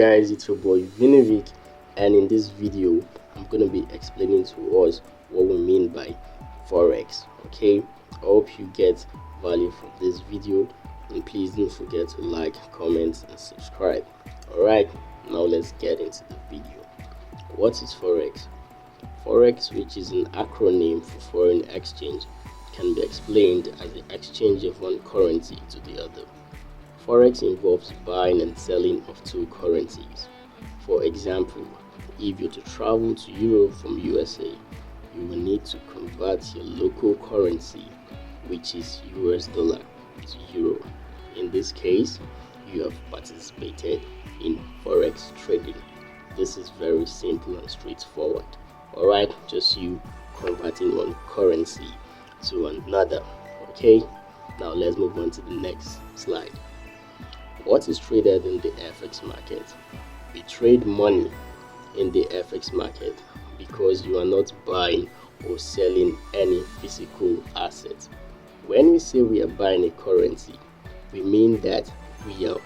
guys, it's your boy Vinovic, and in this video I'm gonna be explaining to us what we mean by Forex. Okay, I hope you get value from this video, and please don't forget to like, comment and subscribe. Alright, now let's get into the video. What is Forex? Forex, which is an acronym for foreign exchange, can be explained as the exchange of one currency to the other. Forex involves buying and selling of two currencies. For example, if you're to travel to Europe from USA, you will need to convert your local currency, which is US dollar, to euro. In this case, you have participated in Forex trading. This is very simple and straightforward. Alright, just you converting one currency to another. Okay, now let's move on to the next slide. What is traded in the FX market? We trade money in the FX market because you are not buying or selling any physical assets. When we say we are buying a currency, we mean that we are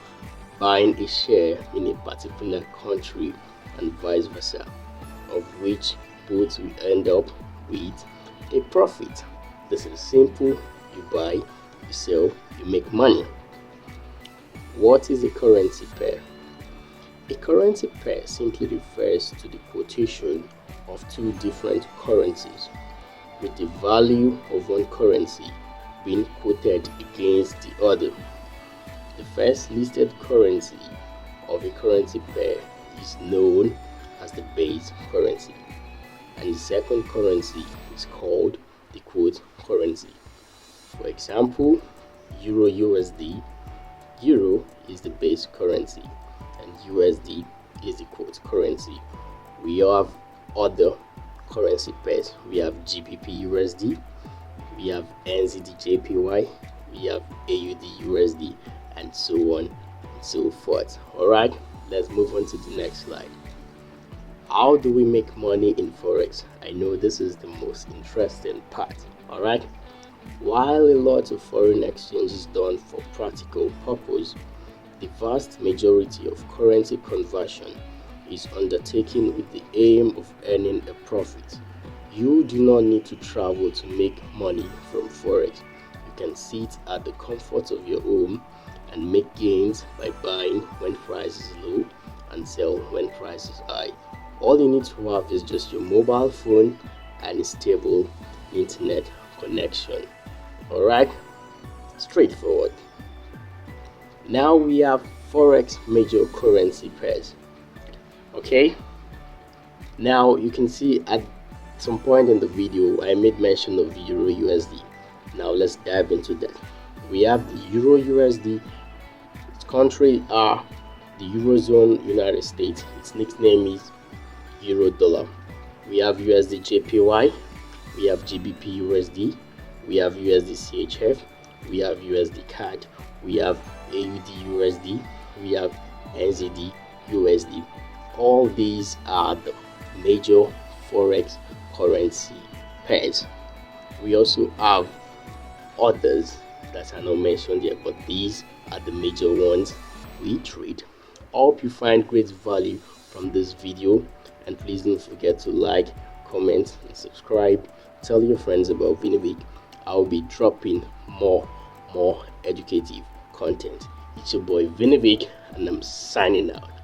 buying a share in a particular country and vice versa, of which both will end up with a profit. This is simple. You buy, you sell, you make money. What is a currency pair? A currency pair simply refers to the quotation of two different currencies, with the value of one currency being quoted against the other. The first listed currency of a currency pair is known as the base currency, and the second currency is called the quote currency. For example, Euro USD. Euro is the base currency and USD is the quote currency. We have other currency pairs. We have GBP USD, we have NZD JPY, we have AUD USD, and so on and so forth. Alright, let's move on to the next slide. How do we make money in Forex? I know this is the most interesting part. Alright, while a lot of foreign exchange is done for practical purpose, the vast majority of currency conversion is undertaken with the aim of earning a profit. You do not need to travel to make money from Forex. You can sit at the comfort of your home and make gains by buying when price is low and sell when price is high. All you need to have is just your mobile phone and a stable internet connection. Alright, straightforward. Now we have Forex major currency pairs. Okay, now you can see at some point in the video I made mention of Euro USD. Now let's dive into that. We have the Euro USD. Its country are the Eurozone United States. Its nickname is Euro dollar. We have USD JPY, we have GBP USD, we have USD CHF, we have USD CAD, we have AUD USD, we have NZD USD. All these are the major Forex currency pairs. We also have others that are not mentioned here, but these are the major ones we trade. I hope you find great value from this video, and please don't forget to like, comment and subscribe. Tell your friends about Vinovic. I'll be dropping more educative content. It's your boy Vinovic, and I'm signing out.